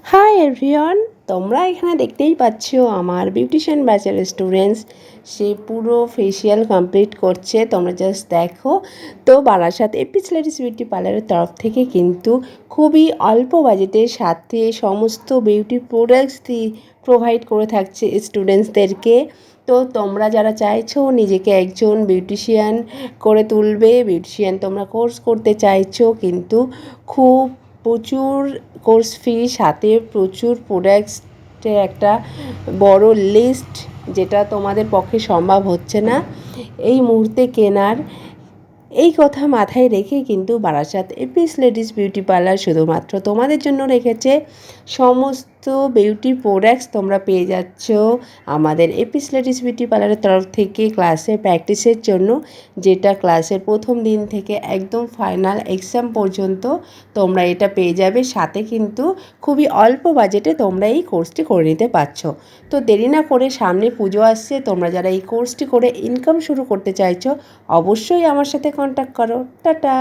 Hi everyone, তোমরা এখানে দেখতেই পাচ্ছ আমার বিউটিশিয়ান ব্যাচের স্টুডেন্টস সে পুরো ফেসিয়াল কমপ্লিট করছে। তোমরা জাস্ট দেখো। তো বারাসাত এপিস লেডিস বিউটি পার্লারের তরফ থেকে কিন্তু খুবই অল্প বাজেটের সাথে সমস্ত বিউটি প্রোডাক্টস প্রোভাইড করে থাকছে স্টুডেন্টসদেরকে। তো তোমরা যারা চাইছো নিজেকে একজন বিউটিশিয়ান করে তুলবে, বিউটিশিয়ান তোমরা কোর্স করতে চাইছো কিন্তু খুব প্রচুর কোর্স ফি সাথে প্রচুর প্রোডাক্টসের একটা বড় লিস্ট, যেটা তোমাদের পক্ষে সম্ভব হচ্ছে না এই মুহূর্তে কেনার। এই কথা মাথায় রেখে কিন্তু Barasat Apis ladies beauty parlour শুধুমাত্র তোমাদের জন্য রেখেছে সমস্ত বিউটি প্রোডাক্টস তোমরা পেয়ে যাচ্ছ আমাদের এপিস লেডিস বিউটি পার্লারের তরফ থেকে ক্লাসে প্র্যাকটিসের জন্য, যেটা ক্লাসের প্রথম দিন থেকে একদম ফাইনাল এক্সাম পর্যন্ত তোমরা এটা পেয়ে যাবে। সাথে কিন্তু খুবই অল্প বাজেটে তোমরা এই কোর্সটি করে নিতে পারছো। তো দেরি না করে, সামনে পুজো আসছে, তোমরা যারা এই কোর্সটি করে ইনকাম শুরু করতে চাইছো অবশ্যই আমার সাথে কন্ট্যাক্ট করো। টাটা।